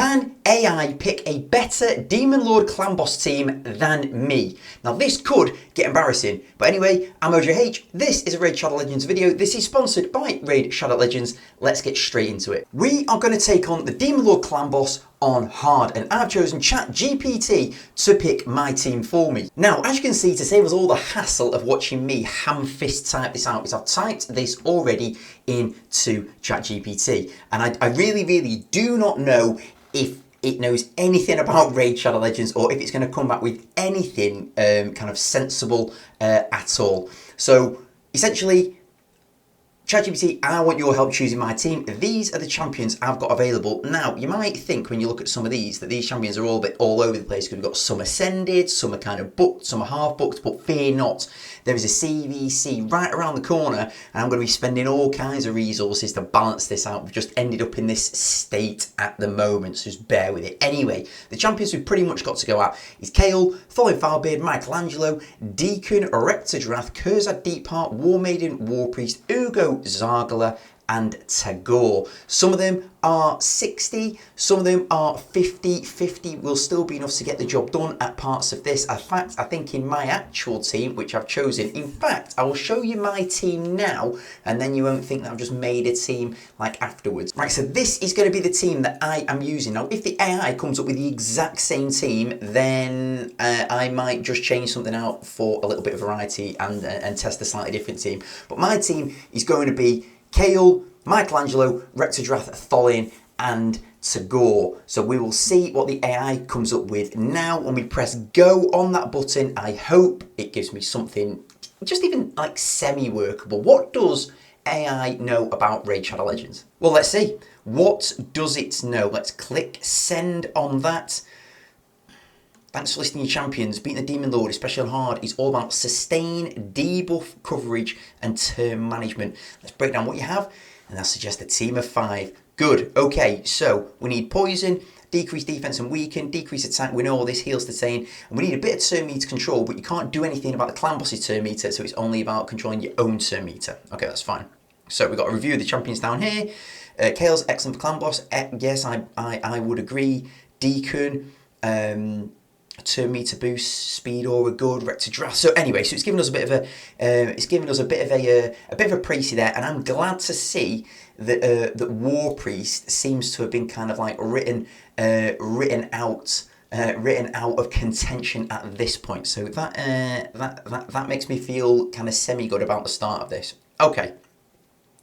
Can AI pick a better Demon Lord Clan Boss team than me? Now this could get embarrassing, but anyway, I'm Ojh&x. This is a Raid Shadow Legends video. This is sponsored by Raid Shadow Legends. Let's get straight into it. We are going to take on the Demon Lord Clan Boss on hard, and I've chosen ChatGPT to pick my team for me. Now, as you can see, to save us all the hassle of watching me ham-fist type this out, is I've typed this already into ChatGPT, and I really do not know if it knows anything about Raid Shadow Legends or if it's going to come back with anything kind of sensible at all. So essentially, ChatGPT, I want your help choosing my team. These are the champions I've got available. Now, you might think when you look at some of these that these champions are all a bit all over the place because we've got some ascended, some are kind of booked, some are half booked, but fear not. There is a CVC right around the corner, and I'm going to be spending all kinds of resources to balance this out. We've just ended up in this state at the moment, so just bear with it. Anyway, the champions we've pretty much got to go at is Kale, Thorlin Firebeard, Michelangelo, Deacon, Rector Drath, Kurzad Deepheart, War Maiden, War Priest, Uugo, Zargala, and Tagore. Some of them are 60, some of them are 50. 50 will still be enough to get the job done at parts of this. In fact, I think in my actual team, which I've chosen, in fact, I will show you my team now, and then you won't think that I've just made a team like afterwards. Right, so this is going to be the team that I am using. Now, if the AI comes up with the exact same team, then I might just change something out for a little bit of variety and test a slightly different team. But my team is going to be Kale, Michelangelo, Rector Drath, Tholin, and Tagore. So we will see what the AI comes up with now. When we press go on that button, I hope it gives me something just even like semi-workable. What does AI know about Raid Shadow Legends? Well, let's see. What does it know? Let's click send on that. Thanks for listing your champions. Beating the Demon Lord, especially on hard, is all about sustain, debuff, coverage, and turn management. Let's break down what you have, and that suggests a team of 5. Good. Okay, so we need poison, decrease defense and weaken, decrease attack. We know all this, heals sustain, and we need a bit of turn meter control, but you can't do anything about the clan boss's turn meter, so it's only about controlling your own turn meter. Okay, that's fine. So we've got a review of the champions down here. Kale's excellent for clan boss. Yes, I would agree. Deacon. Turn meter boost, speed aura good, Rector Drath. So anyway, so it's given us a bit of a pricey there, and I'm glad to see that that War Priest seems to have been kind of like written out of contention at this point. So that makes me feel kind of semi good about the start of this. Okay,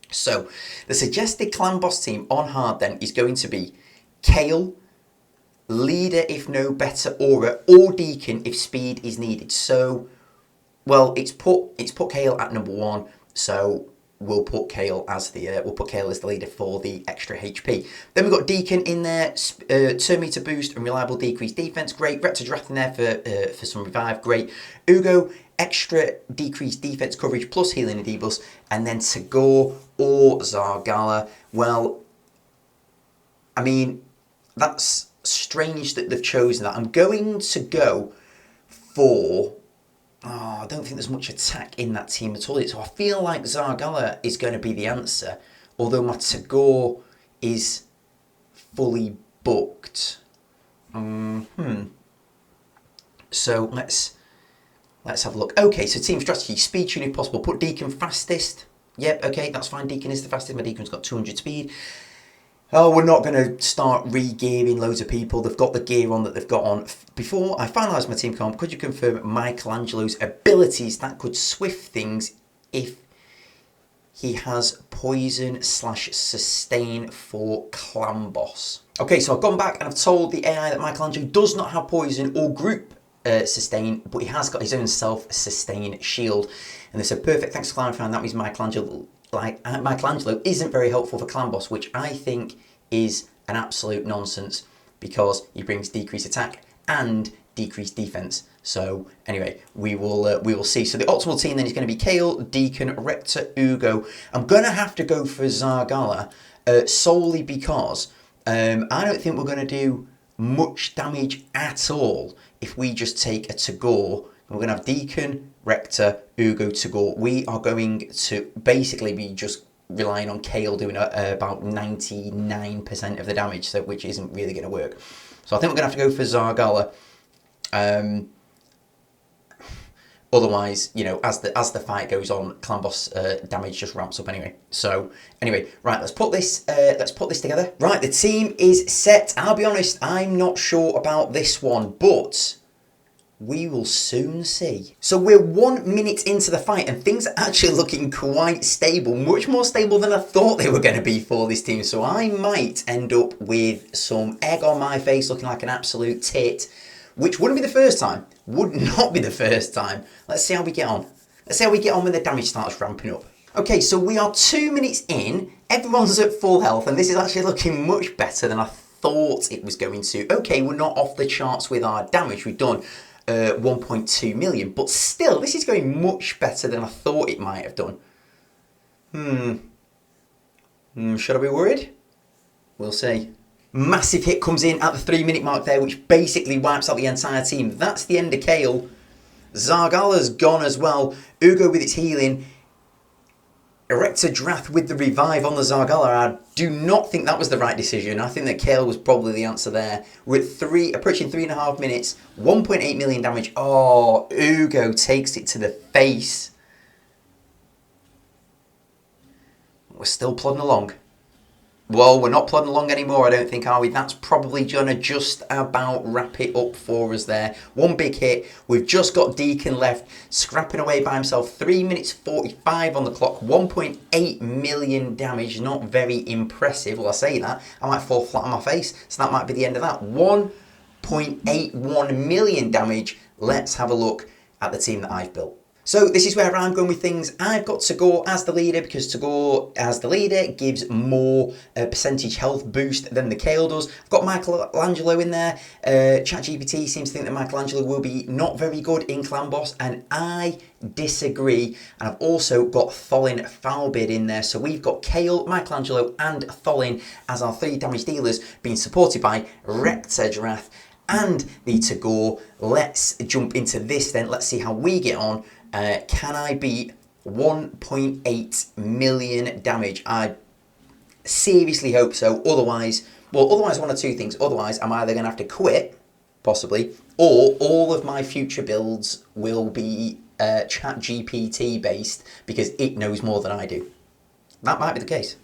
so the suggested clan boss team on hard then is going to be Kale, leader if no better aura, or deacon if speed is needed. So, well, it's put Kale at number 1, so we'll put Kale as the leader for the extra HP. Then we've got deacon in there, turn meter boost and reliable decreased defense, great. Rector Drath in there for some revive, great. Uugo, extra decreased defense coverage plus healing and debuffs, and then Tagore or Zargala. Well, I mean, that's strange that they've chosen that. I'm going to go for I don't think there's much attack in that team at all, so I feel like Zargala is going to be the answer, although my Tagore is fully booked. So let's have a look. Okay, so team strategy, speed tune if possible, put Deacon fastest. Yep, okay, that's fine. Deacon is the fastest. My Deacon's got 200 speed. Oh, we're not going to start re-gearing loads of people. They've got the gear on that they've got on. Before I finalise my team comp, could you confirm Michelangelo's abilities that could swift things if he has poison / sustain for clan boss? Okay, so I've gone back and I've told the AI that Michelangelo does not have poison or group sustain, but he has got his own self-sustain shield. And they said, perfect, thanks for clarifying. That means Michelangelo isn't very helpful for clan boss, which I think is an absolute nonsense because he brings decreased attack and decreased defense. So anyway, we will see. So the optimal team then is going to be Kale, Deacon, Rector, Uugo. I'm going to have to go for Zargala solely because I don't think we're going to do much damage at all if we just take a Tagore. We're going to have Deacon, Rector, Uugo, Tagore. We are going to basically be just relying on Kale doing about 99% of the damage, so which isn't really going to work. So I think we're going to have to go for Zargala. Otherwise, you know, as the fight goes on, clan boss damage just ramps up anyway. So anyway, right, let's put this together. Right, the team is set. I'll be honest, I'm not sure about this one, but we will soon see. So we're 1 minute into the fight and things are actually looking quite stable, much more stable than I thought they were going to be for this team. So I might end up with some egg on my face looking like an absolute tit, which wouldn't be the first time. Would not be the first time. Let's see how we get on. Let's see how we get on when the damage starts ramping up. Okay, so we are 2 minutes in. Everyone's at full health, and this is actually looking much better than I thought it was going to. Okay, we're not off the charts with our damage. We've done 1.2 million, but still, this is going much better than I thought it might have done. Should I be worried? We'll see. Massive hit comes in at the 3 minute mark there, which basically wipes out the entire team. That's the end of Kale. Zargala's gone as well. Uugo with its healing. Ojh&x with the revive on the Zargala. I do not think that was the right decision. I think that Kale was probably the answer there. We're at approaching 3.5 minutes. 1.8 million damage. Oh, Uugo takes it to the face. We're still plodding along. Well, we're not plodding along anymore, I don't think, are we? That's probably going to just about wrap it up for us there. One big hit. We've just got Deacon left, scrapping away by himself. 3 minutes 45 on the clock. 1.8 million damage. Not very impressive. Well, I say that. I might fall flat on my face. So that might be the end of that. 1.81 million damage. Let's have a look at the team that I've built. So this is where I'm going with things. I've got Tagore as the leader because Tagore as the leader gives more percentage health boost than the Kale does. I've got Michelangelo in there. ChatGPT seems to think that Michelangelo will be not very good in Clan Boss, and I disagree. And I've also got Tholin Foulbeard in there. So we've got Kale, Michelangelo and Tholin as our 3 damage dealers, being supported by Ojh&x and the Tagore. Let's jump into this then. Let's see how we get on. Can I beat 1.8 million damage? I seriously hope so. Otherwise one of two things. Otherwise, I'm either going to have to quit, possibly, or all of my future builds will be ChatGPT based because it knows more than I do. That might be the case.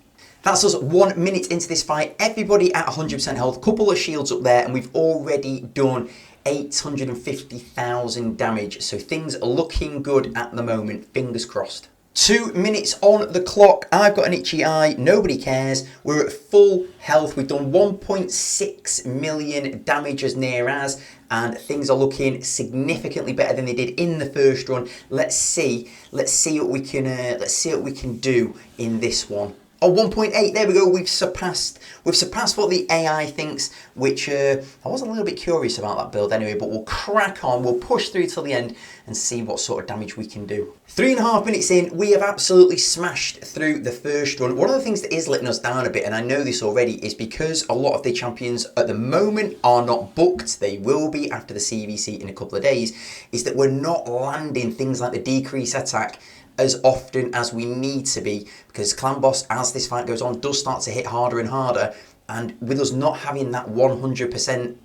That's us 1 minute into this fight. Everybody at 100% health. Couple of shields up there, and we've already done 850,000 damage. So things are looking good at the moment. Fingers crossed. 2 minutes on the clock. I've got an itchy eye. Nobody cares. We're at full health. We've done 1.6 million damage as near as, and things are looking significantly better than they did in the first run. Let's see what we can do in this one. Oh, 1.8, there we go, we've surpassed what the AI thinks, which I was a little bit curious about that build anyway, but we'll crack on, we'll push through till the end and see what sort of damage we can do. 3.5 minutes in, we have absolutely smashed through the first run. One of the things that is letting us down a bit, and I know this already, is because a lot of the champions at the moment are not booked, they will be after the CVC in a couple of days, is that we're not landing things like the decrease attack as often as we need to be, because Clan Boss, as this fight goes on, does start to hit harder and harder, and with us not having that 100%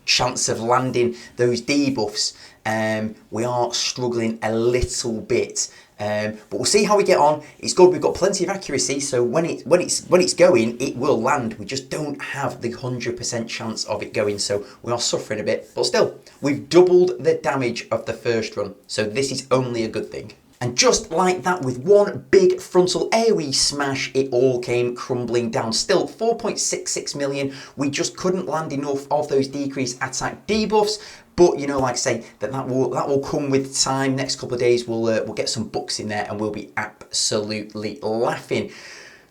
chance of landing those debuffs, we are struggling a little bit. But we'll see how we get on. It's good, we've got plenty of accuracy, so when it's going, it will land. We just don't have the 100% chance of it going, so we are suffering a bit. But still, we've doubled the damage of the first run, so this is only a good thing. And just like that, with one big frontal AoE smash, it all came crumbling down. Still, 4.66 million. We just couldn't land enough of those decreased attack debuffs. But, you know, like I say, that will come with time. Next couple of days, we'll get some bucks in there and we'll be absolutely laughing.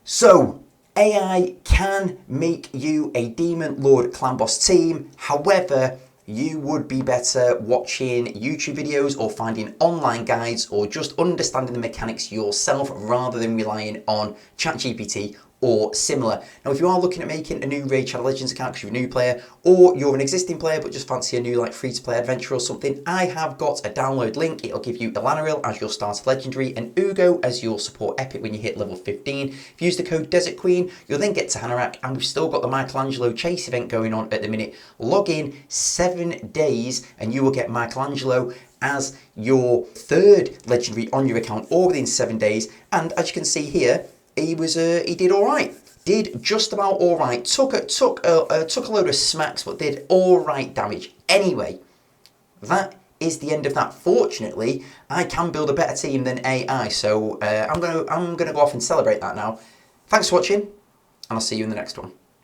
So, AI can make you a Demon Lord Clan Boss team. However, you would be better watching YouTube videos or finding online guides or just understanding the mechanics yourself rather than relying on ChatGPT or similar. Now, if you are looking at making a new Raid Shadow Legends account because you're a new player, or you're an existing player but just fancy a new like free-to-play adventure or something, I have got a download link. It'll give you Elenaril as your starter legendary and Uugo as your support epic when you hit level 15. If you use the code Desert Queen, you'll then get to Hanorrak, and we've still got the Michelangelo chase event going on at the minute. Log in 7 days and you will get Michelangelo as your third legendary on your account all within 7 days. And as you can see here, he did all right. Did just about all right. Took a load of smacks, but did all right damage. Anyway, that is the end of that. Fortunately, I can build a better team than AI, so I'm gonna go off and celebrate that now. Thanks for watching, and I'll see you in the next one.